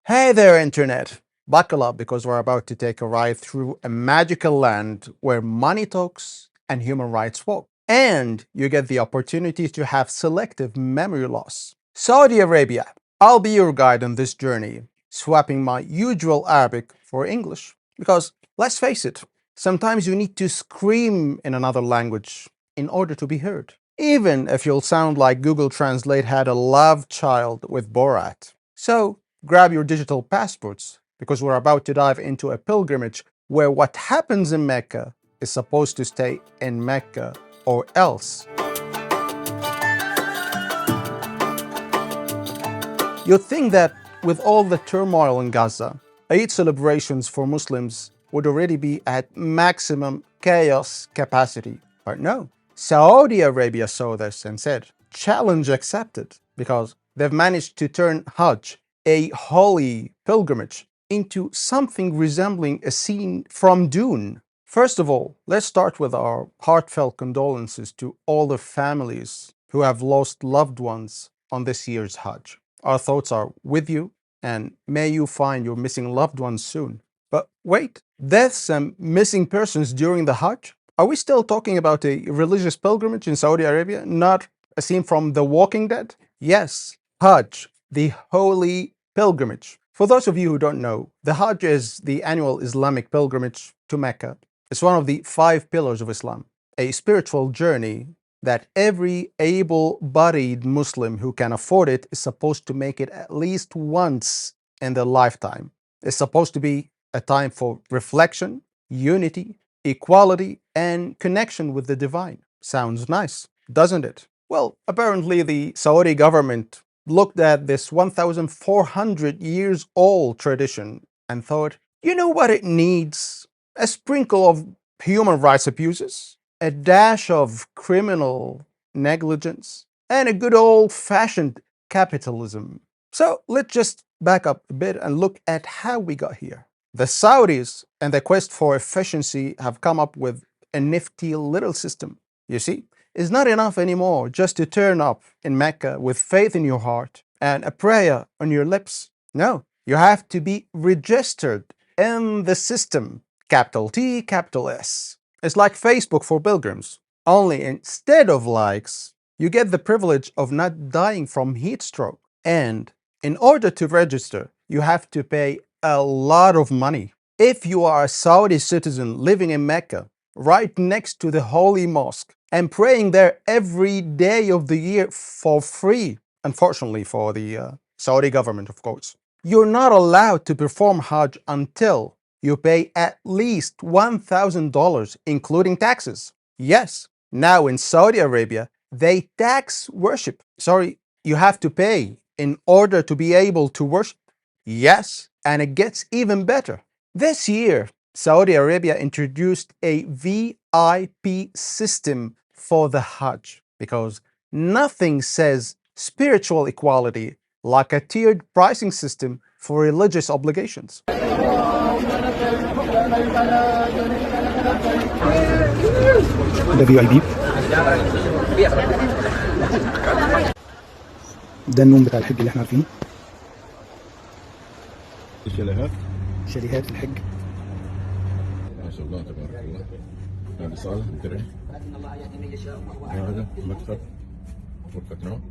Hey there, Internet! Buckle up because we're about to take a ride through a magical land where money talks and human rights walk. And you get the opportunity to have selective memory loss. Saudi Arabia. I'll be your guide on this journey, swapping my usual Arabic for English. Because let's face it, sometimes you need to scream in another language in order to be heard. Even if you'll sound like Google Translate had a love child with Borat. So, grab your digital passports because we're about to dive into a pilgrimage where what happens in Mecca is supposed to stay in Mecca or else. You'd think that with all the turmoil in Gaza, Eid celebrations for Muslims would already be at maximum chaos capacity. But no, Saudi Arabia saw this and said, challenge accepted, because they've managed to turn Hajj, a holy pilgrimage, into something resembling a scene from Dune. First of all, let's start with our heartfelt condolences to all the families who have lost loved ones on this year's Hajj. Our thoughts are with you, and may you find your missing loved ones soon. But wait, deaths and missing persons during the Hajj? Are we still talking about a religious pilgrimage in Saudi Arabia, not a scene from The Walking Dead? Yes, Hajj, the holy pilgrimage. For those of you who don't know, the Hajj is the annual Islamic pilgrimage to Mecca. It's one of the 5 pillars of Islam, a spiritual journey that every able-bodied Muslim who can afford it is supposed to make it at least once in their lifetime. It's supposed to be a time for reflection, unity, equality, and connection with the divine. Sounds nice, doesn't it? Well, apparently the Saudi government looked at this 1,400 years old tradition and thought, you know what it needs? A sprinkle of human rights abuses, a dash of criminal negligence, and a good old-fashioned capitalism. So let's just back up a bit and look at how we got here. The Saudis and their quest for efficiency have come up with a nifty little system. You see, it's not enough anymore just to turn up in Mecca with faith in your heart and a prayer on your lips. No, you have to be registered in the system. Capital T, capital S. It's like Facebook for pilgrims. Only instead of likes, you get the privilege of not dying from heat stroke. And in order to register, you have to pay a lot of money. If you are a Saudi citizen living in Mecca, right next to the holy mosque, and praying there every day of the year for free, unfortunately for the Saudi government, of course, you're not allowed to perform Hajj until you pay at least $1,000, including taxes. Yes, now in Saudi Arabia, they tax worship. Sorry, you have to pay in order to be able to worship. Yes, and it gets even better. This year, Saudi Arabia introduced a VIP system for the Hajj because nothing says spiritual equality like a tiered pricing system for religious obligations. ده في اي بي. ده النوم بتاع الحج اللي احنا عارفينه. شاليهات الحج. ما شاء الله تبارك الله. هذه صالة كريم. هذا مكتب غرفة نوم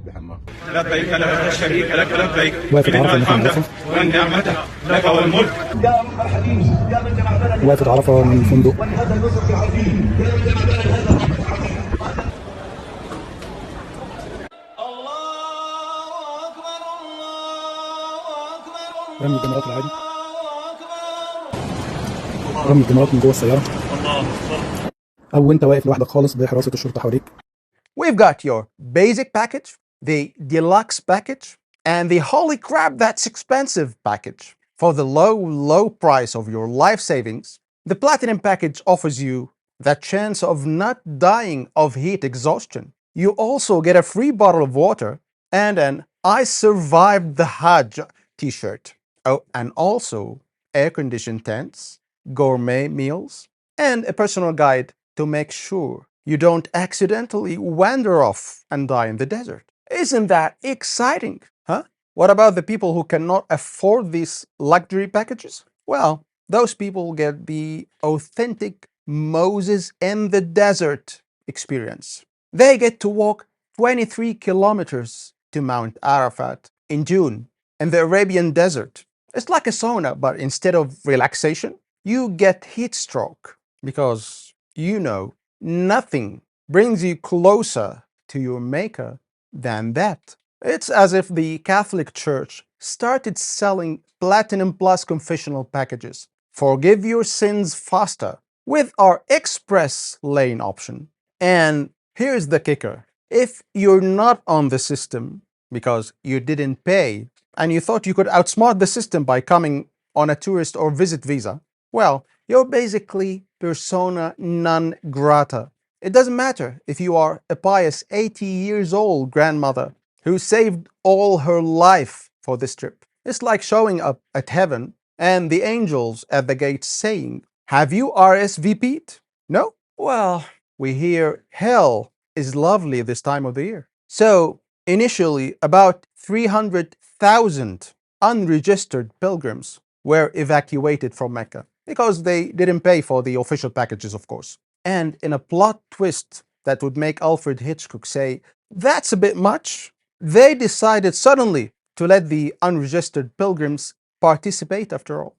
بحمام. لبيك لا شريك لك لبيك. وافد عرفه من الحمد والنعمة لك والملك. وافد عرفه من الفندق. رمي الجمرات العادي. رمي الجمرات من جوه السيارة. أو أنت واقف لوحدك خالص بحراسة الشرطة حواليك. We've got your basic package, the deluxe package, and the holy crap that's expensive package. For the low price of your life savings, the platinum package offers you the chance of not dying of heat exhaustion. You also get a free bottle of water and an I survived the Hajj t-shirt. Oh, and also air-conditioned tents, gourmet meals, and a personal guide to make sure you don't accidentally wander off and die in the desert. Isn't that exciting, huh? What about the people who cannot afford these luxury packages? Well, those people get the authentic Moses in the desert experience. They get to walk 23 kilometers to Mount Arafat in June in the Arabian desert. It's like a sauna, but instead of relaxation, you get heat stroke because nothing brings you closer to your maker than that. It's as if the Catholic Church started selling Platinum Plus confessional packages. Forgive your sins faster with our Express Lane option. And here's the kicker. If you're not on the system because you didn't pay and you thought you could outsmart the system by coming on a tourist or visit visa, well, you're basically persona non grata. It doesn't matter if you are a pious 80 years old grandmother who saved all her life for this trip. It's like showing up at heaven and the angels at the gate saying, "Have you RSVP'd?" No? Well, we hear hell is lovely this time of the year. So, initially, about 300,000 unregistered pilgrims were evacuated from Mecca because they didn't pay for the official packages, of course. And in a plot twist that would make Alfred Hitchcock say, "That's a bit much," they decided suddenly to let the unregistered pilgrims participate after all.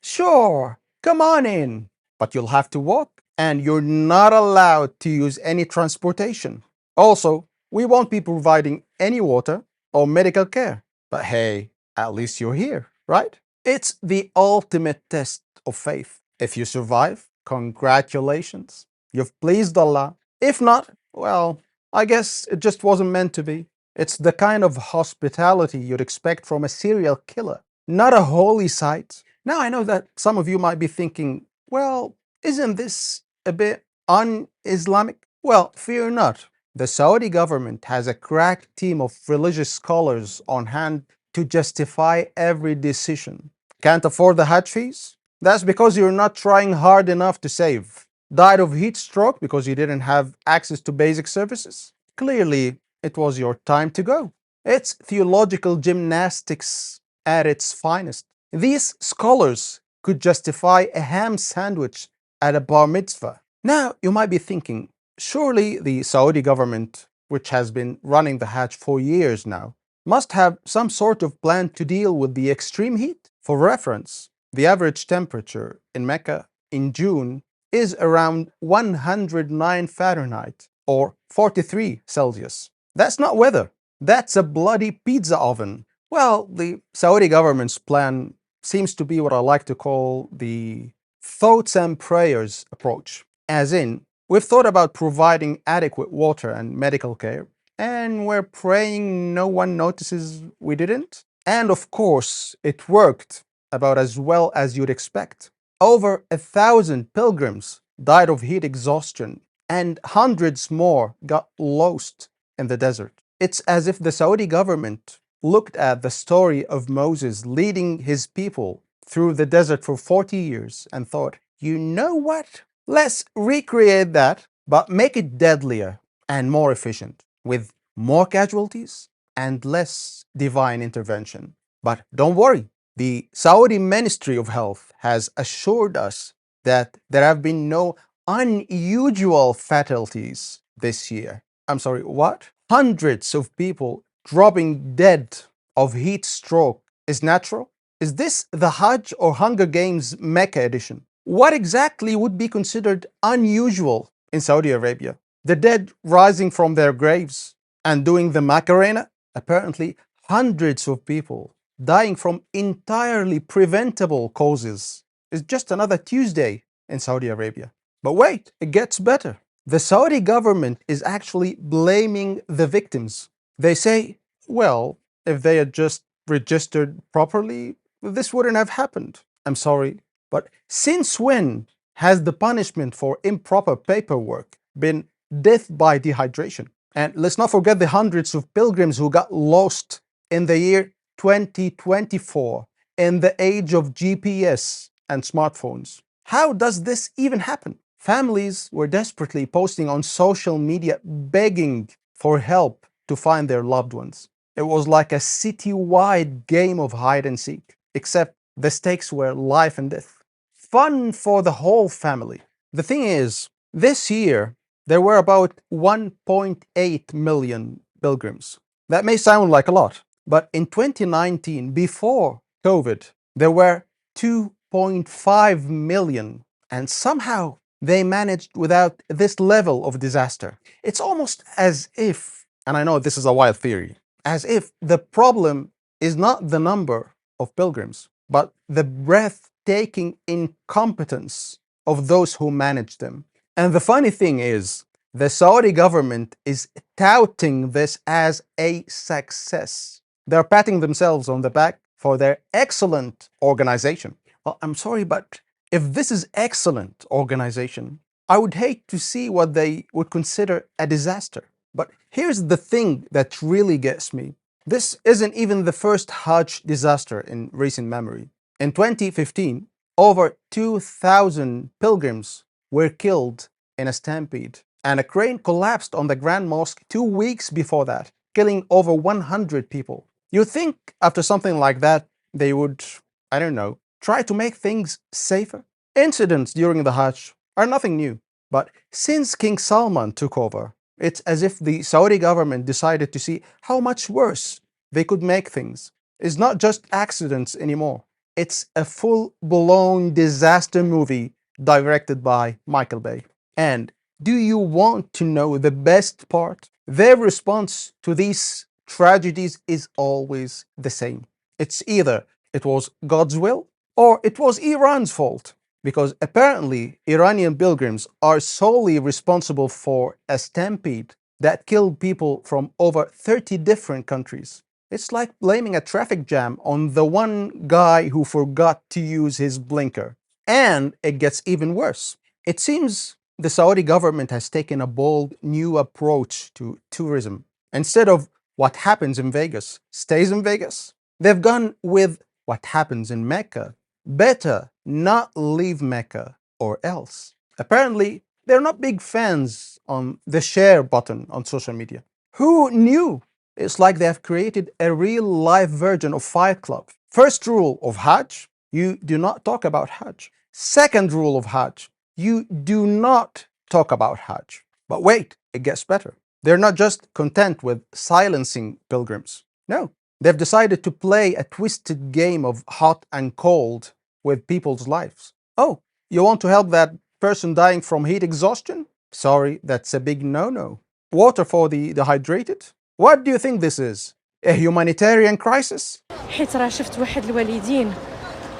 Sure, come on in, but you'll have to walk, and you're not allowed to use any transportation. Also, we won't be providing any water or medical care. But hey, at least you're here, right? It's the ultimate test of faith. If you survive, congratulations. You've pleased Allah. If not, well, I guess it just wasn't meant to be. It's the kind of hospitality you'd expect from a serial killer, not a holy site. Now, I know that some of you might be thinking, well, isn't this a bit un-Islamic? Well, fear not. The Saudi government has a crack team of religious scholars on hand to justify every decision. Can't afford the Hajj fees? That's because you're not trying hard enough to save. Died of heat stroke because you didn't have access to basic services? Clearly, it was your time to go. It's theological gymnastics at its finest. These scholars could justify a ham sandwich at a bar mitzvah. Now, you might be thinking, surely the Saudi government, which has been running the Hajj for years now, must have some sort of plan to deal with the extreme heat. For reference, the average temperature in Mecca in June is around 109 Fahrenheit or 43 Celsius. That's not weather. That's a bloody pizza oven. Well, the Saudi government's plan seems to be what I like to call the thoughts and prayers approach. As in, we've thought about providing adequate water and medical care, and we're praying no one notices we didn't. And of course, it worked about as well as you'd expect. Over 1,000 pilgrims died of heat exhaustion, and hundreds more got lost in the desert. It's as if the Saudi government looked at the story of Moses leading his people through the desert for 40 years and thought, you know what? Let's recreate that, but make it deadlier and more efficient, with more casualties and less divine intervention. But don't worry, the Saudi Ministry of Health has assured us that there have been no unusual fatalities this year. I'm sorry, what? Hundreds of people dropping dead of heat stroke is natural? Is this the Hajj or Hunger Games Mecca edition? What exactly would be considered unusual in Saudi Arabia? The dead rising from their graves and doing the Macarena? Apparently, hundreds of people dying from entirely preventable causes is just another Tuesday in Saudi Arabia. But wait, it gets better. The Saudi government is actually blaming the victims. They say, well, if they had just registered properly, this wouldn't have happened. I'm sorry, but since when has the punishment for improper paperwork been death by dehydration? And let's not forget the hundreds of pilgrims who got lost in the year 2024 in the age of GPS. and smartphones. How does this even happen? Families were desperately posting on social media begging for help to find their loved ones. It was like a city-wide game of hide and seek, except the stakes were life and death. Fun for the whole family. The thing is, this year there were about 1.8 million pilgrims. That may sound like a lot, but in 2019, before COVID, there were 2.5 million, and somehow they managed without this level of disaster. It's almost as if, and I know this is a wild theory, as if the problem is not the number of pilgrims, but the breathtaking incompetence of those who manage them. And the funny thing is, the Saudi government is touting this as a success. They're patting themselves on the back for their excellent organization. Well, I'm sorry, but if this is excellent organization, I would hate to see what they would consider a disaster. But here's the thing that really gets me. This isn't even the first Hajj disaster in recent memory. In 2015, over 2,000 pilgrims were killed in a stampede, and a crane collapsed on the Grand Mosque 2 weeks before that, killing over 100 people. You'd think after something like that, they would, I don't know, try to make things safer. Incidents during the Hajj are nothing new, but since King Salman took over, it's as if the Saudi government decided to see how much worse they could make things. It's not just accidents anymore. It's a full-blown disaster movie directed by Michael Bay. And do you want to know the best part? Their response to these tragedies is always the same. It's either it was God's will or it was Iran's fault, because apparently Iranian pilgrims are solely responsible for a stampede that killed people from over 30 different countries. It's like blaming a traffic jam on the one guy who forgot to use his blinker. And it gets even worse. It seems the Saudi government has taken a bold new approach to tourism. Instead of what happens in Vegas stays in Vegas, they've gone with what happens in Mecca. Better not leave Mecca or else. Apparently, they're not big fans on the share button on social media. Who knew? It's like they have created a real-life version of Fight Club. First rule of Hajj, you do not talk about Hajj. Second rule of Hajj, you do not talk about Hajj. But wait, it gets better. They're not just content with silencing pilgrims. No, they've decided to play a twisted game of hot and cold with people's lives. Oh, you want to help that person dying from heat exhaustion? Sorry, that's a big no-no. Water for the dehydrated? What do you think this is? A humanitarian crisis? حيت راه شفت واحد الوالدين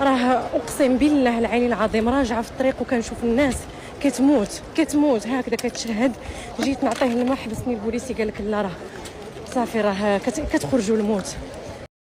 راه اقسم بالله العلي العظيم راجعه في الطريق وكنشوف الناس كتموت هكذا كتشهد جيت نعطيه الماء حبسني البوليسي قال لك لا راه صافي راه كتخرجوا الموت.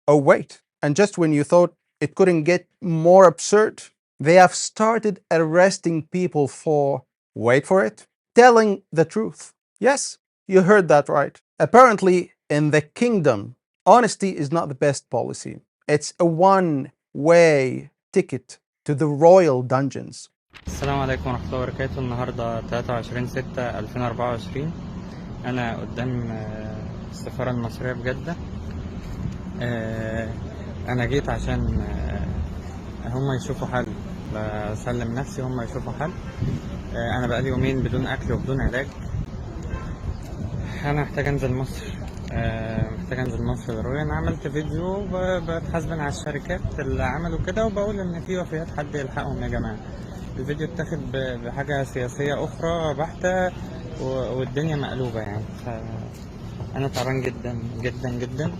Oh wait, and just when you thought it couldn't get more absurd, they have started arresting people for, wait for it, telling the truth. Yes, you heard that right. Apparently, in the kingdom, honesty is not the best policy. It's a one-way ticket to the royal dungeons. السلام عليكم ورحمة الله وبركاته. النهاردة 23/6/2024. أنا قدام السفارة المصرية بجدة. أنا جيت عشان هم يشوفوا حل، بسلم نفسي هم يشوفوا حل. أنا بقالي يومين بدون أكل وبدون علاج. أنا محتاج أنزل مصر ضروري. أنا عملت فيديو بتحاسبن على الشركات اللي عملوا كده وبقول إن في وفيات، حد يلحقهم يا جماعة. الفيديو اتاخد بحاجة سياسية أخرى بحتة والدنيا مقلوبة يعني، فأنا تعبان جدا جدا جدا.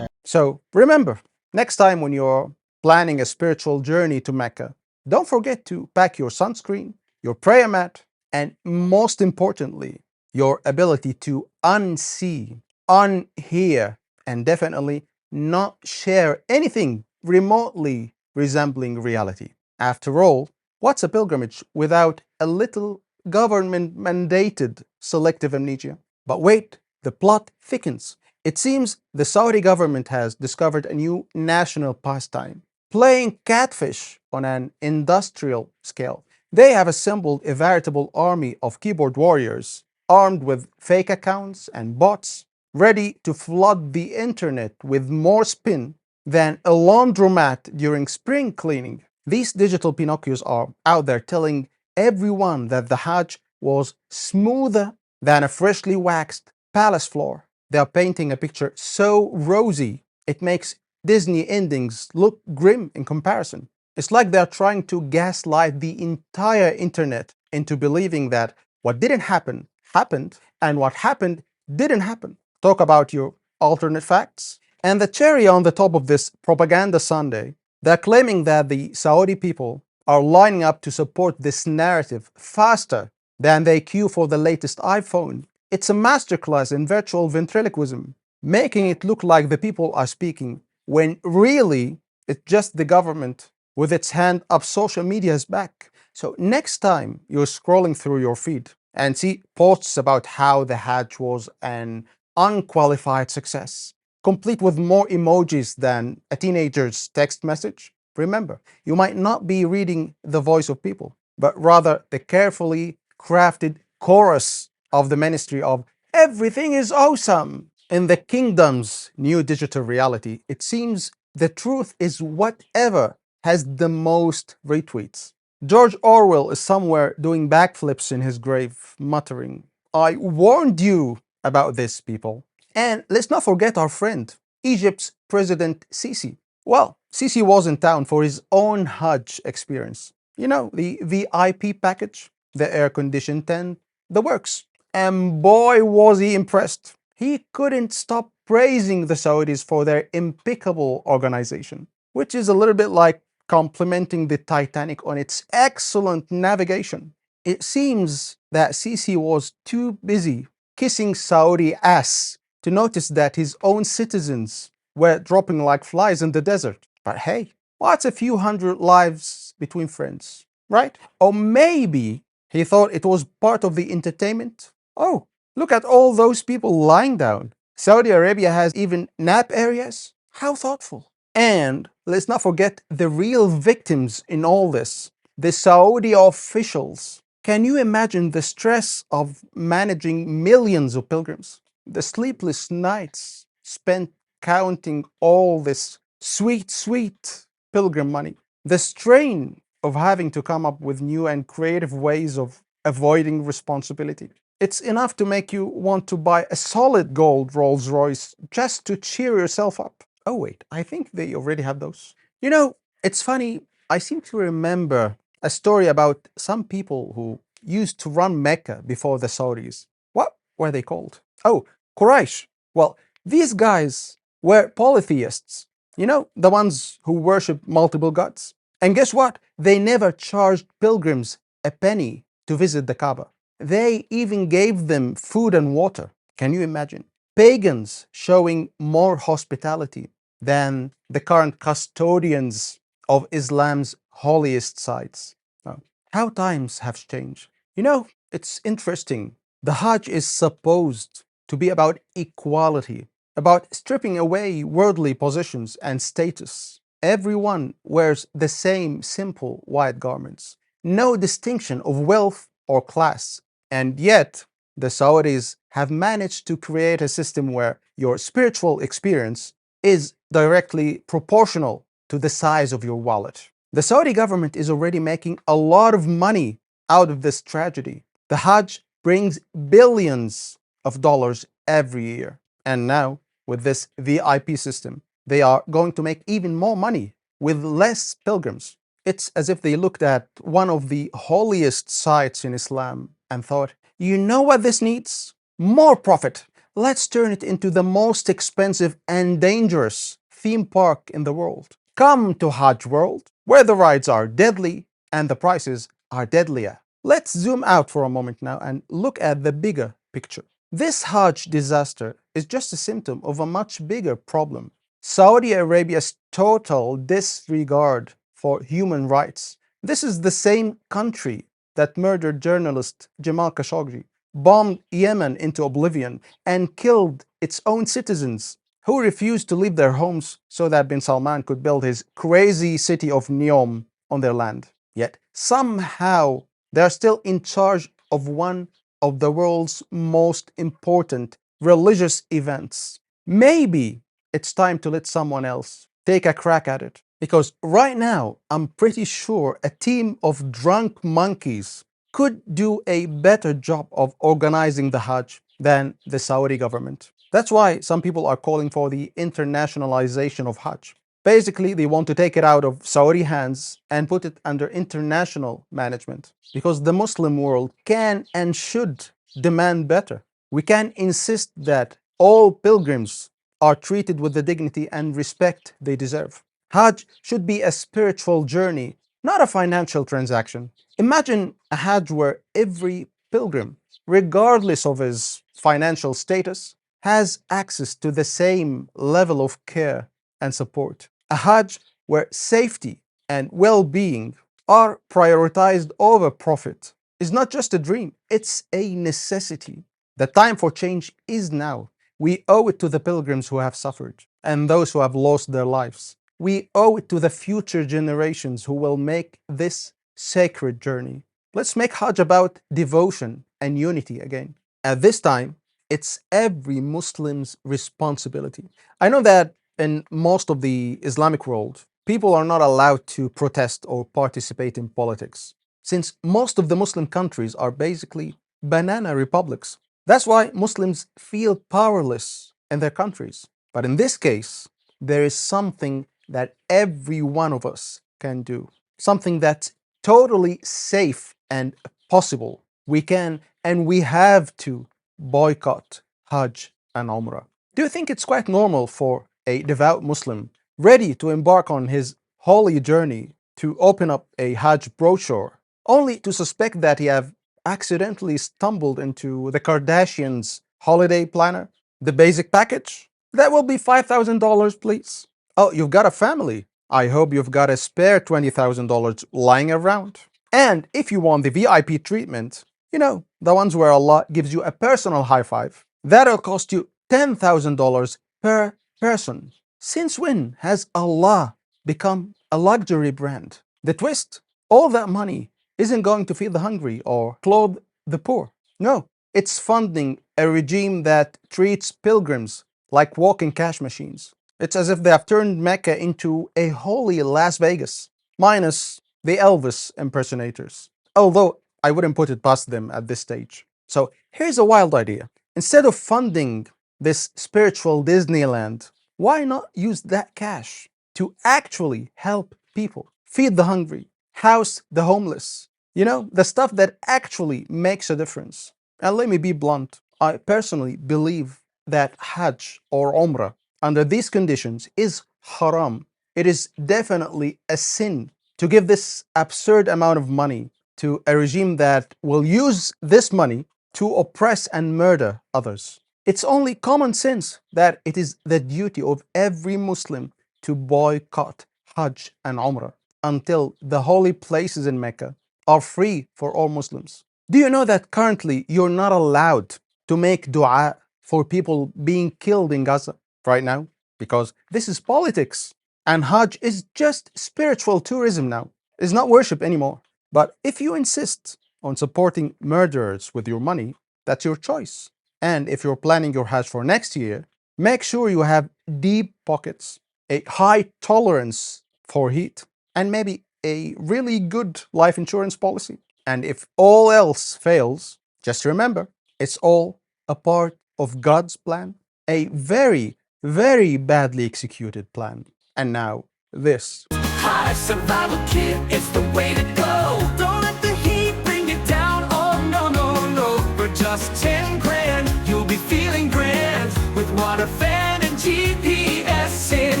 So remember, next time when you're planning a spiritual journey to Mecca, don't forget to pack your sunscreen, your prayer mat, and most importantly, your ability to unsee, unhear, and definitely not share anything remotely resembling reality. After all, what's a pilgrimage without a little government-mandated selective amnesia? But wait, the plot thickens. It seems the Saudi government has discovered a new national pastime. playing catfish on an industrial scale. They have assembled a veritable army of keyboard warriors armed with fake accounts and bots, ready to flood the internet with more spin than a laundromat during spring cleaning. These digital Pinocchios are out there telling everyone that the Hajj was smoother than a freshly waxed palace floor. They are painting a picture so rosy it makes Disney endings look grim in comparison. It's like they're trying to gaslight the entire internet into believing that what didn't happen happened and what happened didn't happen. Talk about your alternate facts. And the cherry on the top of this propaganda sundae, they're claiming that the Saudi people are lining up to support this narrative faster than they queue for the latest iPhone. It's a masterclass in virtual ventriloquism, making it look like the people are speaking when really it's just the government with its hand up social media's back. So next time you're scrolling through your feed and see posts about how the Hajj was an unqualified success, complete with more emojis than a teenager's text message, remember, you might not be reading the voice of people, but rather the carefully crafted chorus of the ministry of everything is awesome. In the kingdom's new digital reality, it seems the truth is whatever has the most retweets. George Orwell is somewhere doing backflips in his grave, muttering, I warned you about this, people. And let's not forget our friend, Egypt's President Sisi. Well, Sisi was in town for his own Hajj experience. You know, the VIP package, the air-conditioned tent, the works. And boy, was he impressed. He couldn't stop praising the Saudis for their impeccable organization, which is a little bit like complimenting the Titanic on its excellent navigation. It seems that Sisi was too busy kissing Saudi ass to notice that his own citizens were dropping like flies in the desert. But hey, what's a few hundred lives between friends, right? Or maybe he thought it was part of the entertainment. Oh, look at all those people lying down. Saudi Arabia has even nap areas. How thoughtful. And let's not forget the real victims in all this, the Saudi officials. Can you imagine the stress of managing millions of pilgrims? The sleepless nights spent counting all this sweet pilgrim money. The strain of having to come up with new and creative ways of avoiding responsibility. It's enough to make you want to buy a solid gold Rolls Royce just to cheer yourself up. Oh wait, I think they already have those. You know, it's funny, I seem to remember a story about some people who used to run Mecca before the Saudis. What were they called? Oh, Quraysh. Well, these guys were polytheists. You know, the ones who worship multiple gods. And guess what? They never charged pilgrims a penny to visit the Kaaba. They even gave them food and water. Can you imagine? Pagans showing more hospitality than the current custodians of Islam's holiest sites. Oh, how times have changed. You know, it's interesting. The Hajj is supposed to be about equality, about stripping away worldly positions and status. Everyone wears the same simple white garments. No distinction of wealth or class. And yet, the Saudis have managed to create a system where your spiritual experience is directly proportional to the size of your wallet. The Saudi government is already making a lot of money out of this tragedy. The Hajj brings billions of dollars every year. And now, with this VIP system, they are going to make even more money with less pilgrims. It's as if they looked at one of the holiest sites in Islam and thought, you know what this needs? More profit. Let's turn it into the most expensive and dangerous theme park in the world. Come to Hajj World, where the rides are deadly and the prices are deadlier. Let's zoom out for a moment now and look at the bigger picture. This Hajj disaster is just a symptom of a much bigger problem. Saudi Arabia's total disregard for human rights. This is the same country that murdered journalist Jamal Khashoggi, bombed Yemen into oblivion, and killed its own citizens who refused to leave their homes so that bin Salman could build his crazy city of Neom on their land. Yet somehow they are still in charge of one of the world's most important religious events. Maybe it's time to let someone else take a crack at it. Because right now, I'm pretty sure a team of drunk monkeys could do a better job of organizing the Hajj than the Saudi government. That's why some people are calling for the internationalization of Hajj. Basically, they want to take it out of Saudi hands and put it under international management. Because the Muslim world can and should demand better. We can insist that all pilgrims are treated with the dignity and respect they deserve. Hajj should be a spiritual journey, not a financial transaction. Imagine a Hajj where every pilgrim, regardless of his financial status, has access to the same level of care and support. A Hajj where safety and well-being are prioritized over profit is not just a dream, it's a necessity. The time for change is now. We owe it to the pilgrims who have suffered and those who have lost their lives. We owe it to the future generations who will make this sacred journey. Let's make Hajj about devotion and unity again. At this time, it's every Muslim's responsibility. I know that in most of the Islamic world, people are not allowed to protest or participate in politics, since most of the Muslim countries are basically banana republics. That's why Muslims feel powerless in their countries. But in this case, there is something that every one of us can do. Something that's totally safe and possible. We can and we have to boycott Hajj and Umrah. Do you think it's quite normal for a devout Muslim ready to embark on his holy journey to open up a Hajj brochure only to suspect that he have accidentally stumbled into the Kardashians' holiday planner? The basic package? That will be $5,000, please. Oh, you've got a family. I hope you've got a spare $20,000 lying around. And if you want the VIP treatment, you know, the ones where Allah gives you a personal high five, that'll cost you $10,000 per person. Since when has Allah become a luxury brand? The twist? All that money isn't going to feed the hungry or clothe the poor. No, it's funding a regime that treats pilgrims like walking cash machines. It's as if they have turned Mecca into a holy Las Vegas, minus the Elvis impersonators. Although I wouldn't put it past them at this stage. So here's a wild idea. Instead of funding this spiritual Disneyland, why not use that cash to actually help people? Feed the hungry, house the homeless. You know, the stuff that actually makes a difference. And let me be blunt. I personally believe that Hajj or Umrah under these conditions is haram. It is definitely a sin to give this absurd amount of money to a regime that will use this money to oppress and murder others. It's only common sense that it is the duty of every Muslim to boycott Hajj and Umrah until the holy places in Mecca are free for all Muslims. Do you know that currently you're not allowed to make dua for people being killed in Gaza right now? Because this is politics. And Hajj is just spiritual tourism now. It's not worship anymore. But if you insist on supporting murderers with your money, that's your choice. And if you're planning your Hajj for next year, make sure you have deep pockets, a high tolerance for heat, and maybe a really good life insurance policy. And if all else fails, just remember, it's all a part of God's plan. A very, very badly executed plan. And now, this. High survival kit, it's the way to go. Don't let the heat bring you down. Oh no, no, no. For just 10 grand, you'll be feeling grand with water fan and GPS in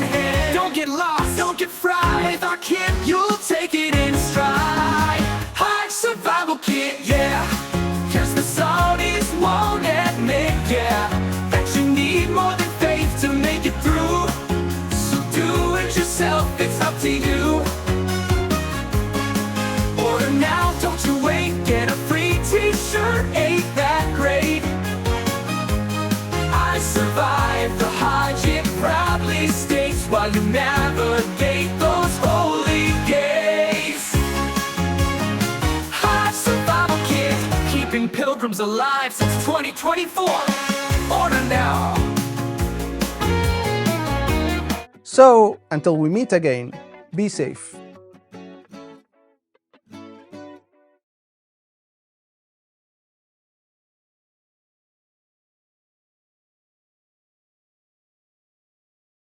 hand. Don't get lost, don't get fried. With our kit, you'll take it in stride. High survival kit, yeah. Cause the Saudis won't admit, yeah, that you need more than faith to make it through. So do it yourself, it's up to you. Order now, don't you wait. Get a free t-shirt, ain't that great? keeping pilgrims alive since 2024. Order now. So, until we meet again, be safe.